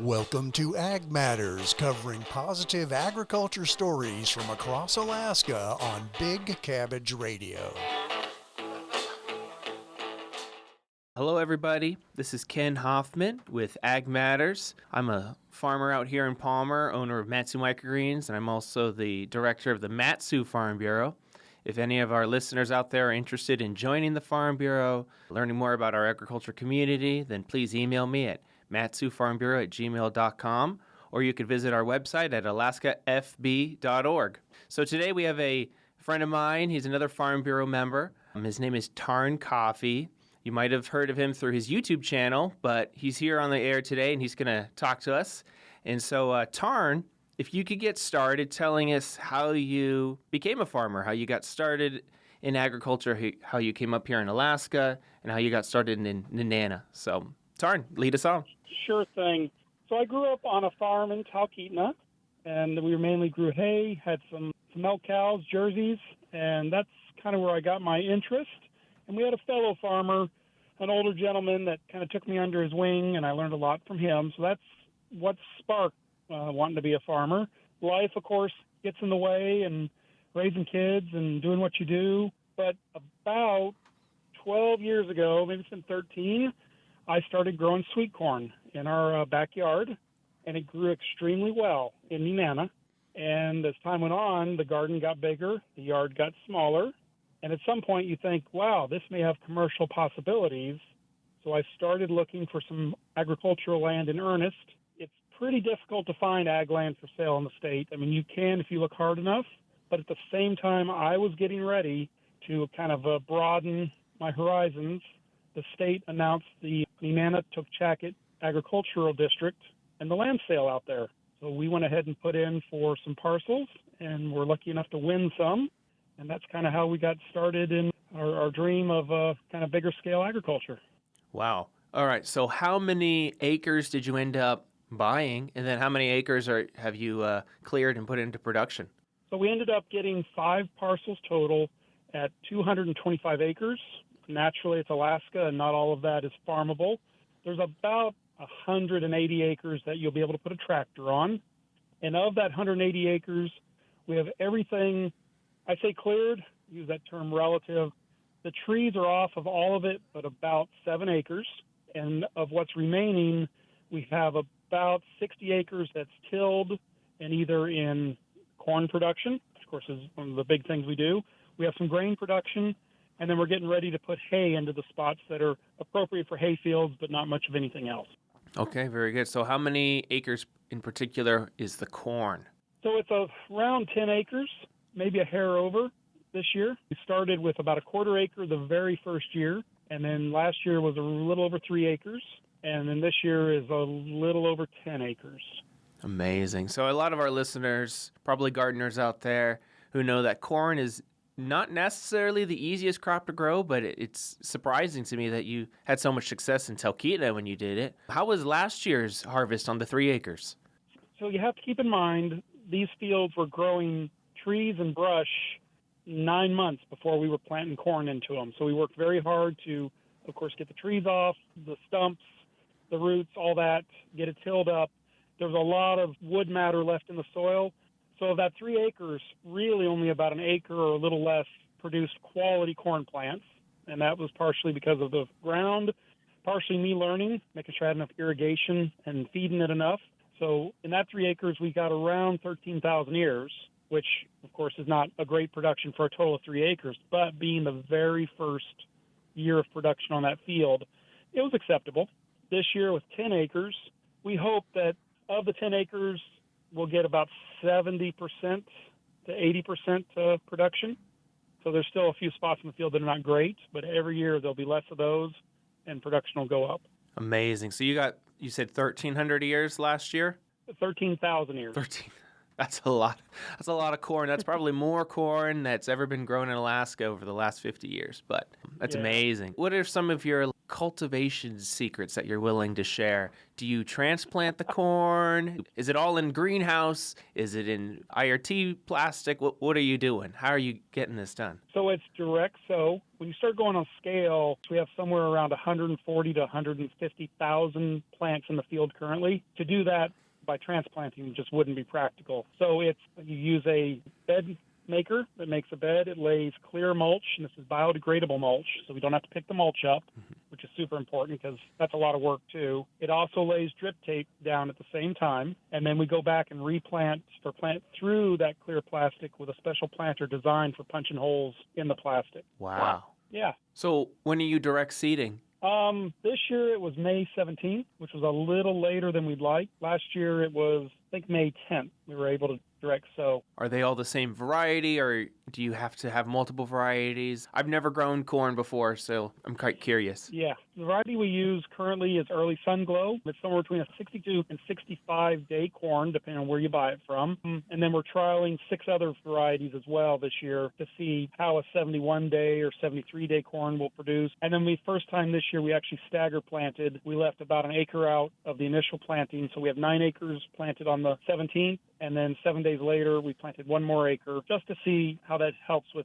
Welcome to Ag Matters, covering positive agriculture stories from across Alaska on Big Cabbage Radio. Hello, everybody. This is Ken Hoffman with Ag Matters. I'm a farmer out here in Palmer, owner of Matsu Microgreens, and I'm also the director of the Matsu Farm Bureau. If any of our listeners out there are interested in joining the Farm Bureau, learning more about our agriculture community, then please email me at matsufarmbureau@gmail.com, or you could visit our website at alaskafb.org. So today we have a friend of mine. He's another Farm Bureau member. His name is Tarn Coffey. You might have heard of him through his YouTube channel, but he's here on the air today, and he's going to talk to us. And so, Tarn, if you could get started telling us how you became a farmer, how you got started in agriculture, how you came up here in Alaska, and how you got started in Nenana. So, Tarn, lead us on. Sure thing. So I grew up on a farm in Talkeetna, and we mainly grew hay, had some milk cows, jerseys, and that's kind of where I got my interest. And we had a fellow farmer, an older gentleman that kind of took me under his wing, and I learned a lot from him. So that's what sparked wanting to be a farmer. Life, of course, gets in the way, and raising kids and doing what you do. But about 12 years ago, maybe it's been 13, I started growing sweet corn in our backyard, and it grew extremely well in Nenana. And as time went on, the garden got bigger, the yard got smaller, and at some point you think, wow, this may have commercial possibilities. So I started looking for some agricultural land in earnest. It's pretty difficult to find ag land for sale in the state. I mean, you can if you look hard enough, but at the same time I was getting ready to kind of broaden my horizons. The state announced the Nenana-Tukchakit Agricultural District and the land sale out there. So we went ahead and put in for some parcels, and we're lucky enough to win some. And that's kind of how we got started in our dream of kind of bigger scale agriculture. Wow. All right. So how many acres did you end up buying? And then how many acres have you cleared and put into production? So we ended up getting 5 parcels total at 225 acres. Naturally, it's Alaska, and not all of that is farmable. There's about 180 acres that you'll be able to put a tractor on. And of that 180 acres, we have everything, I say cleared, use that term relative. The trees are off of all of it, but about 7 acres. And of what's remaining, we have about 60 acres that's tilled and either in corn production, which of course is one of the big things we do. We have some grain production, and then we're getting ready to put hay into the spots that are appropriate for hay fields, but not much of anything else. Okay, very good. So how many acres in particular is the corn? So it's around 10 acres, maybe a hair over this year. We started with about a quarter acre the very first year, and then last year was a little over 3 acres, and then this year is a little over 10 acres. Amazing. So a lot of our listeners, probably gardeners out there, who know that corn is not necessarily the easiest crop to grow, but it's surprising to me that you had so much success in Talkeetna when you did it. How was last year's harvest on the 3 acres? So you have to keep in mind, these fields were growing trees and brush 9 months before we were planting corn into them. So we worked very hard to, of course, get the trees off, the stumps, the roots, all that, get it tilled up. There was a lot of wood matter left in the soil. So of that 3 acres, really only about an acre or a little less produced quality corn plants. And that was partially because of the ground, partially me learning, making sure I had enough irrigation and feeding it enough. So in that 3 acres, we got around 13,000 ears, which, of course, is not a great production for a total of 3 acres. But being the very first year of production on that field, it was acceptable. This year with 10 acres, we hope that of the 10 acres, we'll get about 70% to 80% production. So there's still a few spots in the field that are not great, but every year there'll be less of those, and production will go up. Amazing. So you said 1,300 ears last year? 13,000 ears. 13. That's a lot. That's a lot of corn. That's probably more corn that's ever been grown in Alaska over the last 50 years, but that's amazing. What are some of your cultivation secrets that you're willing to share? Do you transplant the corn? Is it all in greenhouse? Is it in IRT plastic? What are you doing? How are you getting this done? So it's direct sow. When you start going on scale, we have somewhere around 140 to 150,000 plants in the field currently. To do that by transplanting just wouldn't be practical. So you use a bed maker that makes a bed. It lays clear mulch, and this is biodegradable mulch, so we don't have to pick the mulch up, which is super important because that's a lot of work too. It also lays drip tape down at the same time, and then we go back and plant through that clear plastic with a special planter designed for punching holes in the plastic. Wow. Yeah. So when are you direct seeding? This year it was May 17th, which was a little later than we'd like. Last year it was, I think, May 10th. We were able to direct sow. Are they all the same variety, or do you have to have multiple varieties? I've never grown corn before, so I'm quite curious. Yeah. The variety we use currently is Early Sun Glow. It's somewhere between a 62 and 65-day corn, depending on where you buy it from. And then we're trialing 6 other varieties as well this year to see how a 71-day or 73-day corn will produce. And then first time this year, we actually stagger planted. We left about an acre out of the initial planting, so we have 9 acres planted on the 17th. And then 7 days later, we planted 1 more acre just to see how that helps with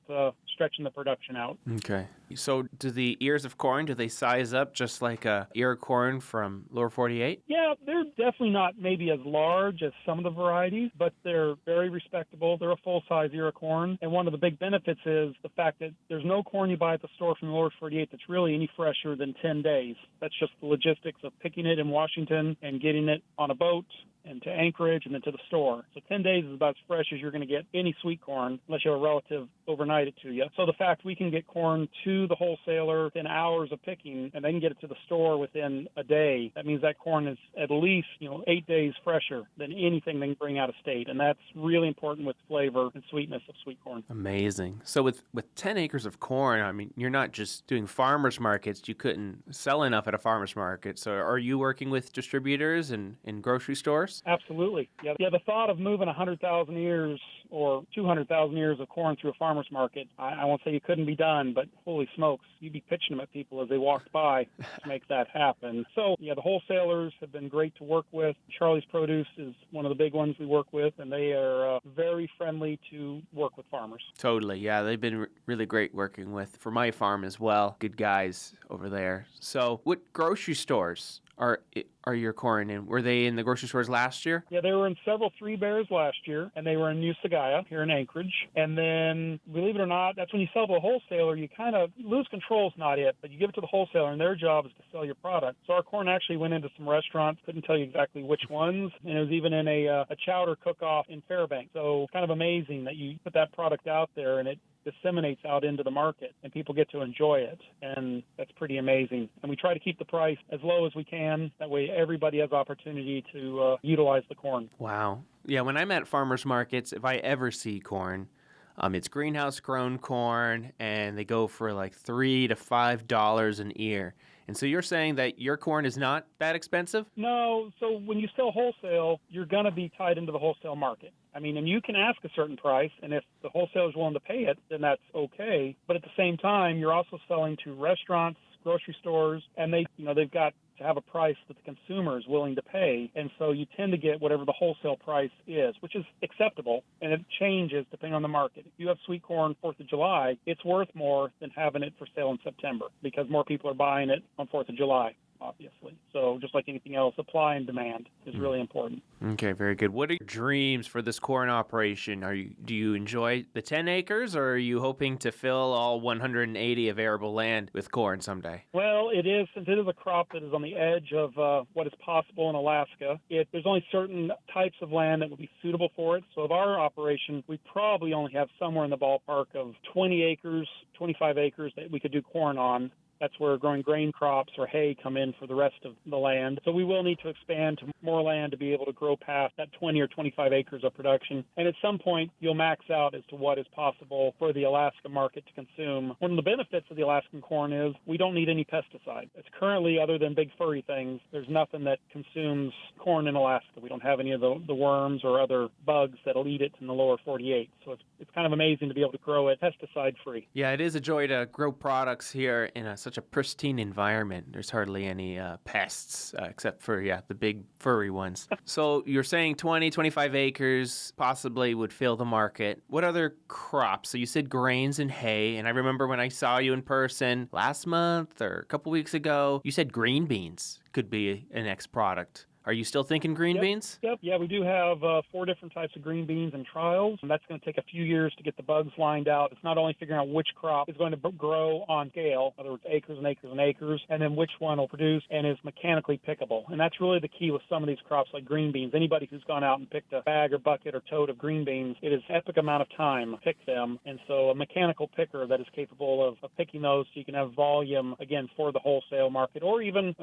stretching the production out. Okay. So do the ears of corn, do they size up just like a ear of corn from lower 48? Yeah, they're definitely not maybe as large as some of the varieties, but they're very respectable. They're a full-size ear of corn. And one of the big benefits is the fact that there's no corn you buy at the store from the lower 48 that's really any fresher than 10 days. That's just the logistics of picking it in Washington and getting it on a boat and to Anchorage and then to the store. So 10 days is about as fresh as you're going to get any sweet corn unless you have a relative overnight it to you. So the fact we can get corn to the wholesaler in hours of picking and they can get it to the store within a day, that means that corn is at least 8 days fresher than anything they can bring out of state. And that's really important with flavor and sweetness of sweet corn. Amazing. So with 10 acres of corn, I mean, you're not just doing farmers markets. You couldn't sell enough at a farmers market. So are you working with distributors and grocery stores? Absolutely. Yeah, the thought of moving 100,000 ears or 200,000 ears of corn through a farmer's market, I won't say it couldn't be done, but holy smokes, you'd be pitching them at people as they walked by to make that happen. So, yeah, the wholesalers have been great to work with. Charlie's Produce is one of the big ones we work with, and they are very friendly to work with farmers. Totally, yeah. They've been really great working with for my farm as well. Good guys over there. So what grocery stores are your corn in? Were they in the grocery stores last year? Yeah, they were in several Three Bears last year, and they were in New Sagaya here in Anchorage. And then, believe it or not, that's when you sell to a wholesaler, you kind of lose control is not it, but you give it to the wholesaler, and their job is to sell your product. So our corn actually went into some restaurants, couldn't tell you exactly which ones, and it was even in a chowder cook-off in Fairbanks. So it's kind of amazing that you put that product out there, and it disseminates out into the market and people get to enjoy it, and that's pretty amazing. And we try to keep the price as low as we can, that way everybody has opportunity to utilize the corn. Wow. Yeah, when I'm at farmers markets, if I ever see corn, it's greenhouse grown corn, and they go for like $3 to $5 an ear. And so you're saying that your corn is not that expensive? No. So when you sell wholesale, you're going to be tied into the wholesale market. I mean, and you can ask a certain price, and if the wholesaler is willing to pay it, then that's okay. But at the same time, you're also selling to restaurants, grocery stores, and they've got to have a price that the consumer is willing to pay. And so you tend to get whatever the wholesale price is, which is acceptable, and it changes depending on the market. If you have sweet corn 4th of July, it's worth more than having it for sale in September because more people are buying it on 4th of July, obviously. So just like anything else, supply and demand is really important. Okay, very good. What are your dreams for this corn operation? Do you enjoy the 10 acres, or are you hoping to fill all 180 of arable land with corn someday? Well, since it is a crop that is on the edge of what is possible in Alaska, there's only certain types of land that would be suitable for it. So of our operation, we probably only have somewhere in the ballpark of 20 acres, 25 acres that we could do corn on. That's where growing grain crops or hay come in for the rest of the land. So we will need to expand to more land to be able to grow past that 20 or 25 acres of production. And at some point, you'll max out as to what is possible for the Alaska market to consume. One of the benefits of the Alaskan corn is we don't need any pesticide. It's currently, other than big furry things, there's nothing that consumes corn in Alaska. We don't have any of the worms or other bugs that'll eat it in the lower 48. So it's kind of amazing to be able to grow it pesticide-free. Yeah, it is a joy to grow products here in such such a pristine environment. There's hardly any pests except for, the big furry ones. So you're saying 20, 25 acres possibly would fill the market. What other crops? So you said grains and hay. And I remember when I saw you in person last month or a couple weeks ago, you said green beans could be an next product. Are you still thinking green beans? Yep. Yeah, we do have 4 different types of green beans in trials, and that's going to take a few years to get the bugs lined out. It's not only figuring out which crop is going to grow on scale, in other words, acres and acres and acres, and then which one will produce and is mechanically pickable. And that's really the key with some of these crops like green beans. Anybody who's gone out and picked a bag or bucket or tote of green beans, it is epic amount of time to pick them. And so a mechanical picker that is capable of picking those so you can have volume, again, for the wholesale market or even,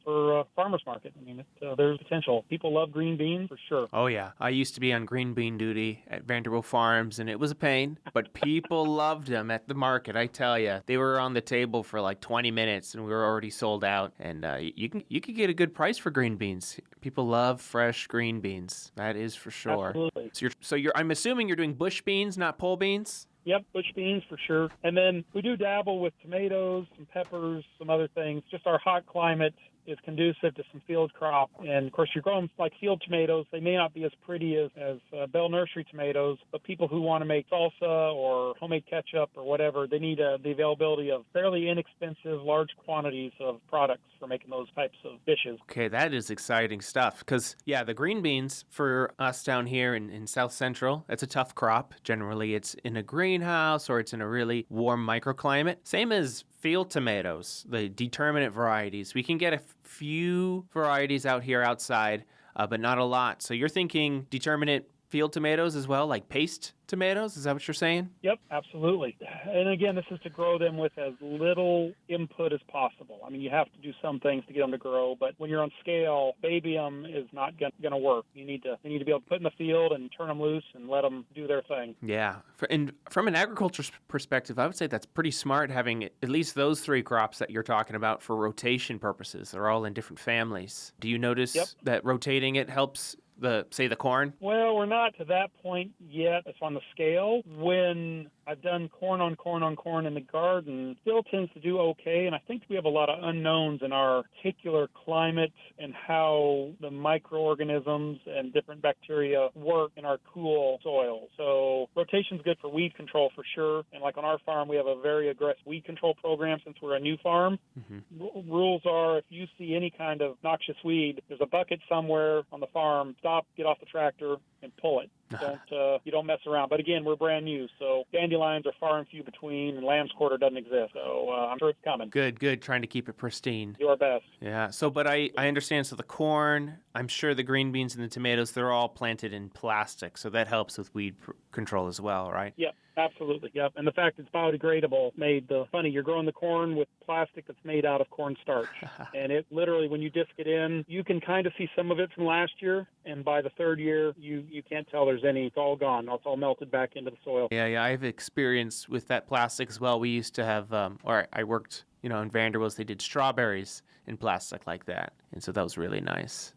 for farmers market. I mean, there's potential. People love green beans for sure. Oh, yeah. I used to be on green bean duty at Vanderbilt Farms, and it was a pain, but people loved them at the market, I tell you. They were on the table for like 20 minutes, and we were already sold out. And you could get a good price for green beans. People love fresh green beans. That is for sure. Absolutely. I'm assuming you're doing bush beans, not pole beans? Yep, bush beans for sure. And then we do dabble with tomatoes, some peppers, some other things. Just our hot climate is conducive to some field crop. And, of course, you're growing like field tomatoes. They may not be as pretty as Bell Nursery tomatoes, but people who want to make salsa or homemade ketchup or whatever, they need the availability of fairly inexpensive, large quantities of products for making those types of dishes. Okay, that is exciting stuff. Because, the green beans for us down here in South Central, it's a tough crop. Generally, it's in a greenhouse or it's in a really warm microclimate. Same as field tomatoes, the determinate varieties. We can get a few varieties out here outside, but not a lot. So you're thinking determinate field tomatoes as well, like paste tomatoes? Is that what you're saying? Yep, absolutely. And again, this is to grow them with as little input as possible. I mean, you have to do some things to get them to grow, but when you're on scale, baby them is not going to work. You need to be able to put in the field and turn them loose and let them do their thing. Yeah. And from an agriculture perspective, I would say that's pretty smart having at least those 3 crops that you're talking about for rotation purposes. They're all in different families. Do you notice that rotating it helps the corn? Well, we're not to that point yet. It's on the scale. When I've done corn on corn in the garden, still tends to do okay. And I think we have a lot of unknowns in our particular climate and how the microorganisms and different bacteria work in our cool soil. So rotation's good for weed control for sure. And like on our farm, we have a very aggressive weed control program since we're a new farm. Mm-hmm. Rules are if you see any kind of noxious weed, there's a bucket somewhere on the farm, stop, get off the tractor, and pull it. You don't mess around. But again, we're brand new, so dandelions are far and few between, and lamb's quarter doesn't exist. So I'm sure it's coming. Good. Trying to keep it pristine. Do our best. Yeah. So, but I understand. So the corn, I'm sure the green beans and the tomatoes, they're all planted in plastic, so that helps with weed control as well, right? Yep. Absolutely, yep. And the fact it's biodegradable made funny. You're growing the corn with plastic that's made out of cornstarch. And it literally, when you disc it in, you can kind of see some of it from last year. And by the 3rd year, you can't tell there's any. It's all gone. It's all melted back into the soil. Yeah. I have experience with that plastic as well. We used to have, I worked, in Vanderbilt's, they did strawberries in plastic like that. And so that was really nice.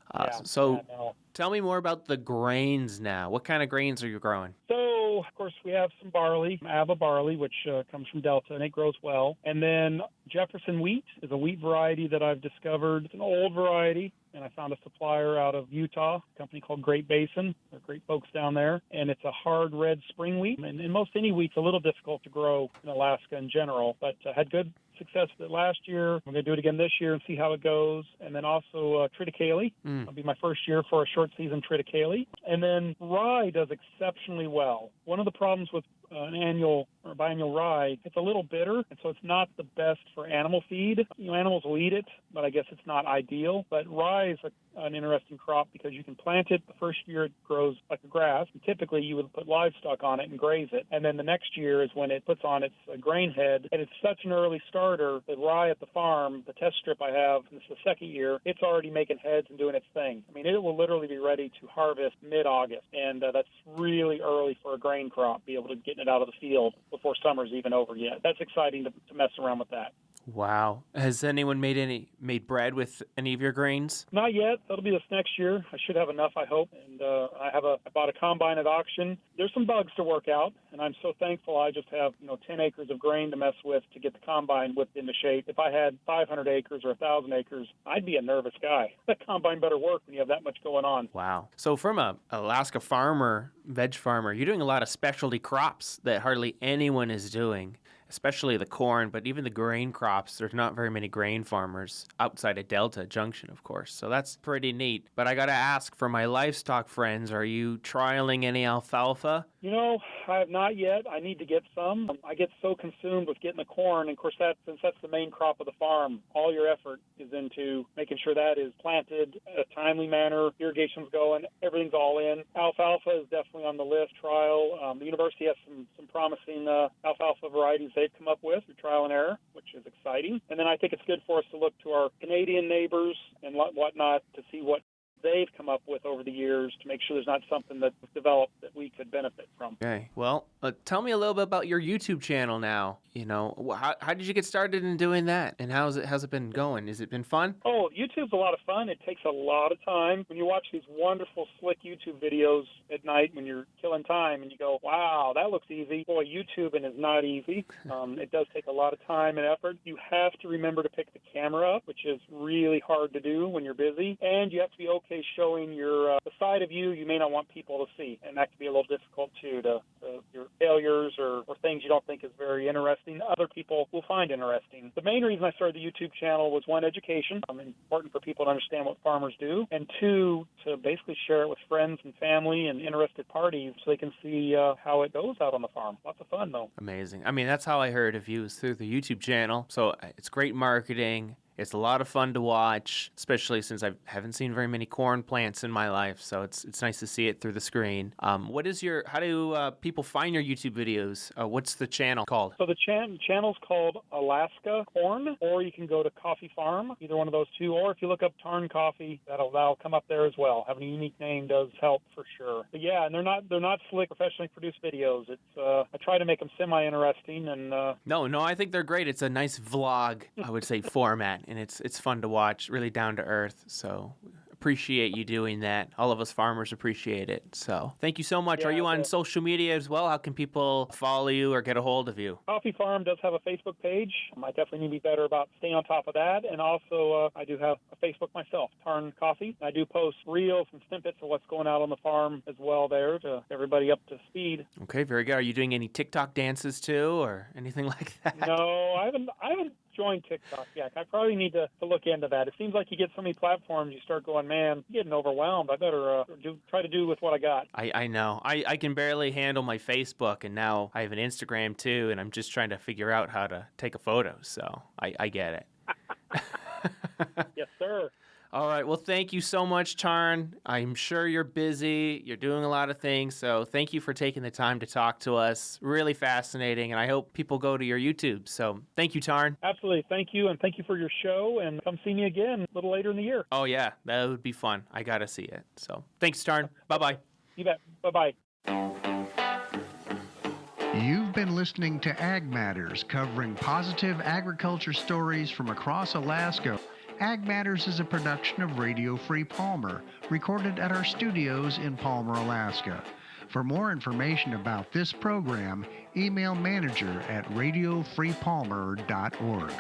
Tell me more about the grains now. What kind of grains are you growing? So, of course, we have some barley, Ava barley, which comes from Delta, and it grows well. And then Jefferson wheat is a wheat variety that I've discovered. It's an old variety, and I found a supplier out of Utah, a company called Great Basin. They're great folks down there. And it's a hard red spring wheat. And most any wheat's a little difficult to grow in Alaska in general, but had good success with it last year. I'm going to do it again this year and see how it goes. And then also triticale. It'll be my first year for a short season triticale. And then rye does exceptionally well. One of the problems with an annual or biennial rye, it's a little bitter, and so it's not the best for animal feed. Animals will eat it, but I guess it's not ideal. But rye is an interesting crop because you can plant it. The first year it grows like a grass. And typically you would put livestock on it and graze it. And then the next year is when it puts on its grain head. And it's such an early starter. The rye at the farm, the test strip I have, this is the 2nd year, it's already making heads and doing its thing. I mean, it will literally be ready to harvest mid-August. And that's really early for a grain crop, be able to get it out of the field before summer's even over yet. That's exciting to mess around with that. Wow. Has anyone made bread with any of your grains? Not yet. That'll be this next year. I should have enough, I hope. And I bought a combine at auction. There's some bugs to work out, and I'm so thankful I just have 10 acres of grain to mess with to get the combine whipped into shape. If I had 500 acres or 1,000 acres, I'd be a nervous guy. The combine better work when you have that much going on. Wow. So from a Alaska farmer, veg farmer, you're doing a lot of specialty crops that hardly anyone is doing, especially the corn, but even the grain crops. There's not very many grain farmers outside of Delta Junction, of course. So that's pretty neat. But I got to ask, for my livestock friends, are you trialing any alfalfa? I have not yet. I need to get some. I get so consumed with getting the corn, and of course, since that's the main crop of the farm, all your effort is into making sure that is planted in a timely manner, irrigation's going, everything's all in. Alfalfa is definitely on the list, trial. The university has some promising alfalfa varieties they've come up with through trial and error, which is exciting. And then I think it's good for us to look to our Canadian neighbors and whatnot to see what they've come up with over the years to make sure there's not something that's developed that we could benefit from. Okay. Well, tell me a little bit about your YouTube channel now. How did you get started in doing that? And how's it been going? Has it been fun? Oh, YouTube's a lot of fun. It takes a lot of time. When you watch these wonderful, slick YouTube videos at night when you're killing time and you go, wow, that looks easy. Boy, YouTubing is not easy. It does take a lot of time and effort. You have to remember to pick the camera up, which is really hard to do when you're busy. And you have to be okay showing the side of you may not want people to see. And that can be a little difficult, too, your failures or things you don't think is very interesting. Other people will find interesting. The main reason I started the YouTube channel was, one, education. Important for people to understand what farmers do. And two, to basically share it with friends and family and interested parties so they can see how it goes out on the farm. Lots of fun, though. Amazing. I mean, that's how I heard of you, is through the YouTube channel. So it's great marketing. It's a lot of fun to watch, especially since I haven't seen very many corn plants in my life. So it's nice to see it through the screen. How do people find your YouTube videos? What's the channel called? So the channel's called Alaska Corn, or you can go to Coffey Farm, either one of those two. Or if you look up Tarn Coffey, that'll come up there as well. Having a unique name does help for sure. But yeah, and they're not slick, professionally produced videos. It's I try to make them semi-interesting and. No, I think they're great. It's a nice vlog, I would say, format. And it's fun to watch, really down to earth. So appreciate you doing that. All of us farmers appreciate it. So thank you so much. Yeah, Are you on social media as well? How can people follow you or get a hold of you? Coffey Farm does have a Facebook page. I definitely need to be better about staying on top of that. And also, I do have a Facebook myself, Tarn Coffey. I do post reels and snippets of what's going out on the farm as well there to everybody up to speed. Okay, very good. Are you doing any TikTok dances too or anything like that? No, I haven't joined TikTok yet. I probably need to look into that. It seems like you get so many platforms, you start going, man, I'm getting overwhelmed. I better try to do with what I got. I know. I can barely handle my Facebook, and now I have an Instagram too, and I'm just trying to figure out how to take a photo. So I get it. Yes, sir. All right. Well, thank you so much, Tarn. I'm sure you're busy. You're doing a lot of things. So thank you for taking the time to talk to us. Really fascinating. And I hope people go to your YouTube. So thank you, Tarn. Absolutely. Thank you. And thank you for your show. And come see me again a little later in the year. Oh, yeah. That would be fun. I got to see it. So thanks, Tarn. Bye-bye. You bet. Bye-bye. You've been listening to Ag Matters, covering positive agriculture stories from across Alaska. Ag Matters is a production of Radio Free Palmer, recorded at our studios in Palmer, Alaska. For more information about this program, email manager@radiofreepalmer.org.